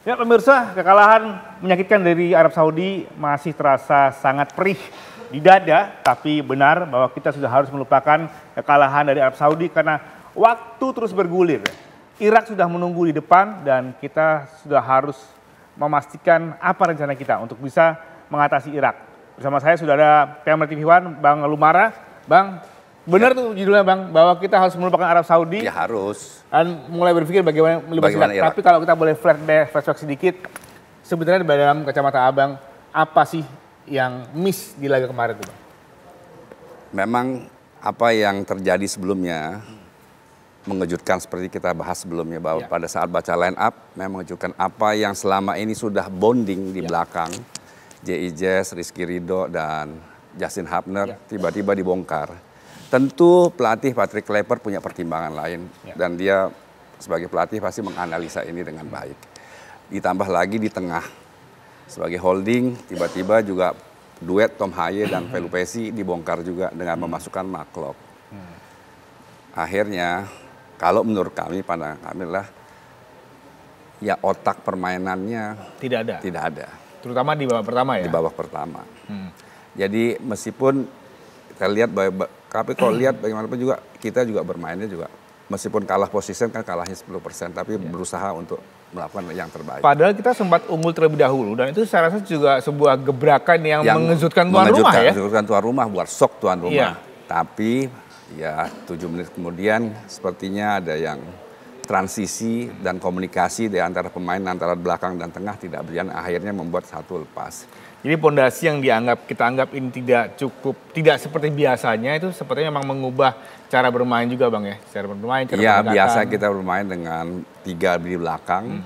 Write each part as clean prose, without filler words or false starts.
Ya pemirsa, kekalahan menyakitkan dari Arab Saudi masih terasa sangat perih di dada, tapi benar bahwa kita sudah harus melupakan kekalahan dari Arab Saudi karena waktu terus bergulir. Irak sudah menunggu di depan dan kita sudah harus memastikan apa rencana kita untuk bisa mengatasi Irak. Bersama saya sudah ada PM TV One, Bang Lumara. Bang, benar tuh judulnya Bang, bahwa kita harus melupakan Arab Saudi. Ya harus. Dan mulai berpikir bagaimana Bagaimana Irak. Tapi kalau kita boleh flashback sedikit, sebenarnya dalam kacamata Abang, apa sih yang miss di laga kemarin tuh Bang? Memang apa yang terjadi sebelumnya mengejutkan seperti kita bahas sebelumnya. Bahwa pada saat baca line up, memang mengejutkan apa yang selama ini sudah bonding di belakang. J.I. Jazz, Rizky Ridho, dan Justin Hubner tiba-tiba dibongkar. Tentu pelatih Patrick Kluivert punya pertimbangan lain dan dia sebagai pelatih pasti menganalisa ini dengan baik. Ditambah lagi di tengah sebagai holding tiba-tiba juga duet Tom Haye dan Pelupesi dibongkar juga dengan memasukkan Mark Klok. Akhirnya kalau menurut kami, pandangan kami lah ya otak permainannya Tidak ada. Terutama di babak pertama ya? Di babak pertama. Jadi meskipun kita lihat, tapi kalau lihat bagaimanapun juga kita juga bermainnya juga meskipun kalah posisi kan kalahnya 10%, tapi berusaha untuk melakukan yang terbaik. Padahal kita sempat unggul terlebih dahulu dan itu saya rasa juga sebuah gebrakan yang mengejutkan tuan rumah ya? Mengejutkan tuan rumah, buat shock tuan rumah. Tapi ya 7 menit kemudian sepertinya ada yang transisi dan komunikasi di antara pemain antara belakang dan tengah tidak berjalan, akhirnya membuat satu lepas. Jadi pondasi yang kita anggap ini tidak seperti biasanya, itu sepertinya memang mengubah cara bermain juga Bang ya? Cara bermain, cara Iya, biasa kita bermain dengan 3 di belakang,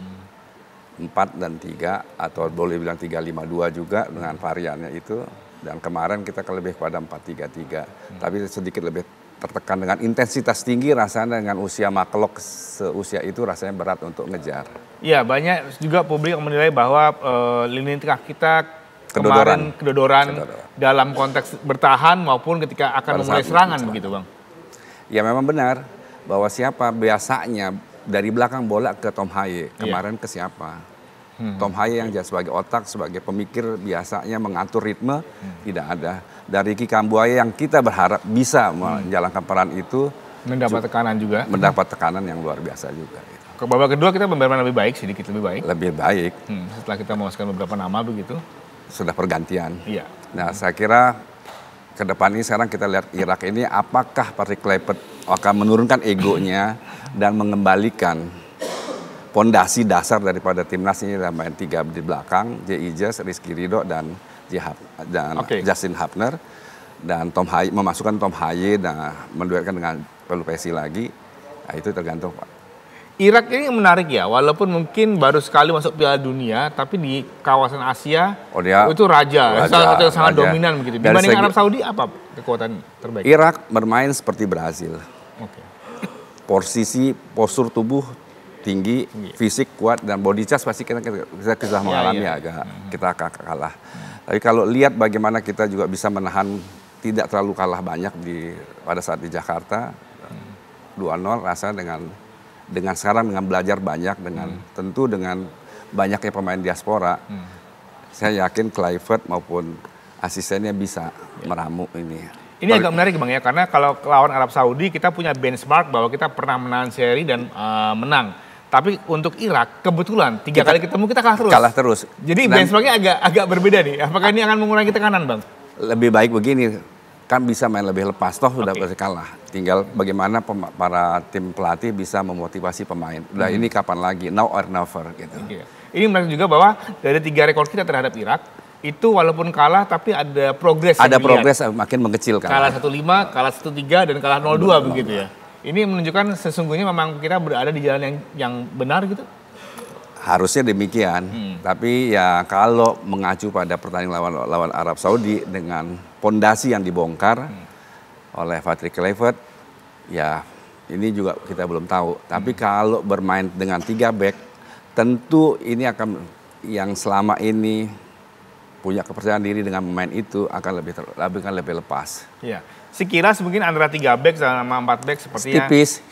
4 dan 3, atau boleh bilang 3-5-2 juga dengan variannya itu. Dan kemarin kita lebih kepada 4-3-3, tapi sedikit lebih tertekan dengan intensitas tinggi, rasanya dengan usia Maklok seusia itu rasanya berat untuk ngejar. Iya, banyak juga publik yang menilai bahwa lini tengah kita kemarin kedodoran dalam konteks bertahan maupun ketika akan memulai serangan begitu Bang. Ya memang benar bahwa siapa biasanya dari belakang bola ke Tom Haye, kemarin ke siapa? Tom Haye yang sebagai otak, sebagai pemikir biasanya mengatur ritme, tidak ada. Dari Ricky Kambuaya yang kita berharap bisa menjalankan peran itu. Mendapat tekanan juga. Mendapat tekanan yang luar biasa juga. Ke babak kedua kita bermain lebih baik, sedikit lebih baik. Lebih baik. Setelah kita memasukkan beberapa nama begitu. Sudah pergantian. Iya. Nah saya kira ke depan ini sekarang kita lihat Irak ini apakah Patrick Kluivert akan menurunkan egonya dan mengembalikan pondasi dasar daripada timnas ini dalam main 3 di belakang, J.I. Jazz, Rizky Ridho, dan Justin Hubner, dan Tom Haye, memasukkan Tom Haye dan menduetkan dengan Pelupesi lagi. Nah, itu tergantung Pak. Irak ini menarik ya, walaupun mungkin baru sekali masuk Piala Dunia, tapi di kawasan Asia itu raja salah satu yang sangat dominan begitu. Dibanding Arab Saudi, apa kekuatan terbaik? Irak bermain seperti Brazil. Postur tubuh tinggi, fisik kuat, dan body charge pasti kita sudah mengalami agak kita kalah. Tapi kalau lihat bagaimana kita juga bisa menahan tidak terlalu kalah banyak pada saat di Jakarta, 2-0 rasa dengan sekarang dengan belajar banyak, tentu dengan banyaknya pemain diaspora, saya yakin Kluivert maupun asistennya bisa meramu ini. Ini agak menarik Bang ya, karena kalau lawan Arab Saudi kita punya benchmark bahwa kita pernah menahan seri dan menang. Tapi untuk Irak kebetulan 3 kali ketemu kita kalah terus. Jadi benchmarknya agak berbeda nih. Apakah ini akan mengurangi tekanan Bang? Lebih baik begini, kan bisa main lebih lepas, toh sudah kalah. Tinggal bagaimana para tim pelatih bisa memotivasi pemain. Udah ini kapan lagi, now or never gitu. Ini menarik juga bahwa dari 3 rekor kita terhadap Irak, itu walaupun kalah tapi ada progres. Ada progres makin mengecil. Kalah 1-5, kalah 1-3, dan kalah 0-2 begitu ya. Ini menunjukkan sesungguhnya memang kita berada di jalan yang benar gitu? Harusnya demikian. Tapi ya kalau mengacu pada pertandingan lawan Arab Saudi dengan pondasi yang dibongkar oleh Patrick Kluivert, ya ini juga kita belum tahu. Tapi kalau bermain dengan 3 back, tentu ini akan yang selama ini punya kepercayaan diri dengan pemain itu akan lebih lepas. Iya. Sekilas mungkin antara 3 back sama 4 back sepertinya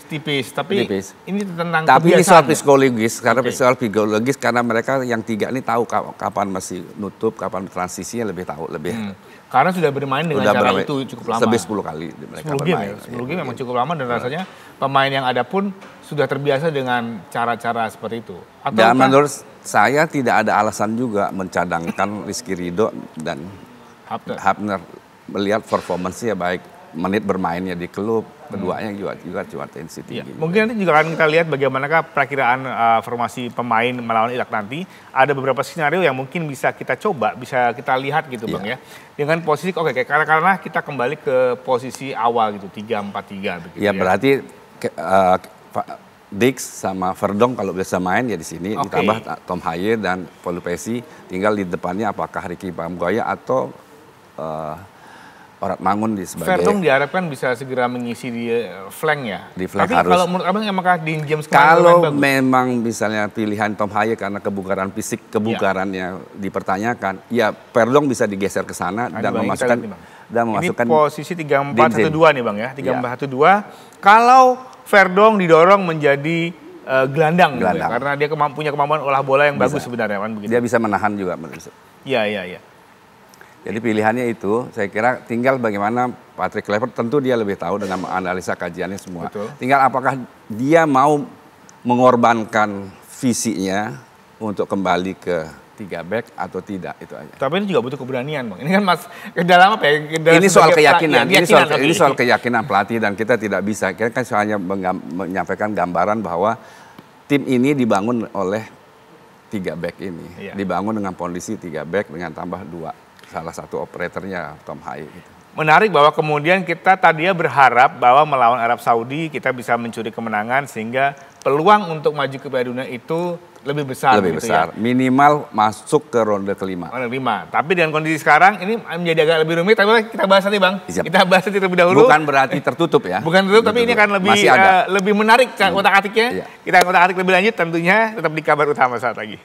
tipis. Tapi ini tentang tapi ini soal ya? psikologis, karena soal psikologis karena mereka yang 3 ini tahu kapan masih nutup, kapan transisinya lebih tahu lebih. Karena sudah bermain dengan cara itu cukup lama. Lebih 10 kali mereka 10 game ya. 10 game memang cukup lama dan rasanya pemain yang ada pun sudah terbiasa dengan cara-cara seperti itu. Dan menurut saya tidak ada alasan juga mencadangkan Rizky Ridho dan Hapner melihat performance-nya baik, menit bermainnya di klub, keduanya juga cuma tensi tinggi. Ya, mungkin nanti juga akan kita lihat bagaimanakah perakiraan formasi pemain melawan Irak nanti. Ada beberapa skenario yang mungkin bisa kita coba, bisa kita lihat gitu Bang ya. Dengan posisi karena kita kembali ke posisi awal gitu, 3-4-3 begitu ya. Berarti Dix sama Verdong kalau bisa main ya di sini, ditambah Tom Haye dan Polupesi, tinggal di depannya apakah Ricky Pambuaya atau Orat Mangun sebagai... Verdong diharapkan bisa segera mengisi di flank ya. Di flank. Tapi kalau menurut Abang apakah di James kalau memang misalnya pilihan Tom Haye karena kebugaran fisik, kebugarannya dipertanyakan, ya Verdong bisa digeser ke sana dan memasukkan ini posisi 3-4-1-2 nih Bang ya. 3-4-1-2. Kalau Verdong didorong menjadi gelandang. Gitu ya, karena dia punya kemampuan olah bola yang bagus sebenarnya kan begitu. Dia bisa menahan juga. Iya. Jadi pilihannya itu, saya kira tinggal bagaimana Patrick Kluivert, tentu dia lebih tahu dengan analisa kajiannya semua. Betul. Tinggal apakah dia mau mengorbankan visinya untuk kembali ke 3 back atau tidak, itu aja. Tapi ini juga butuh keberanian Bang. Ini kan dalam apa ya? Ini soal keyakinan, ini soal keyakinan pelatih dan kita tidak bisa. Kita kan hanya menyampaikan gambaran bahwa tim ini dibangun oleh 3 back ini. Dibangun dengan kondisi 3 back dengan tambah 2. Salah satu operatornya Tom Haye. Gitu. Menarik bahwa kemudian kita tadinya berharap bahwa melawan Arab Saudi kita bisa mencuri kemenangan sehingga peluang untuk maju ke Piala Dunia itu lebih besar. Lebih besar, ya. Minimal masuk ke ronde kelima. Tapi dengan kondisi sekarang ini menjadi agak lebih rumit. Tapi kita bahas nanti Bang. Siap. Kita bahas nanti terlebih dahulu. Bukan berarti tertutup ya. Bukan tertutup, tapi ini akan lebih menarik otak-atiknya. Kita otak-atik lebih lanjut tentunya tetap di Kabar Utama saat lagi.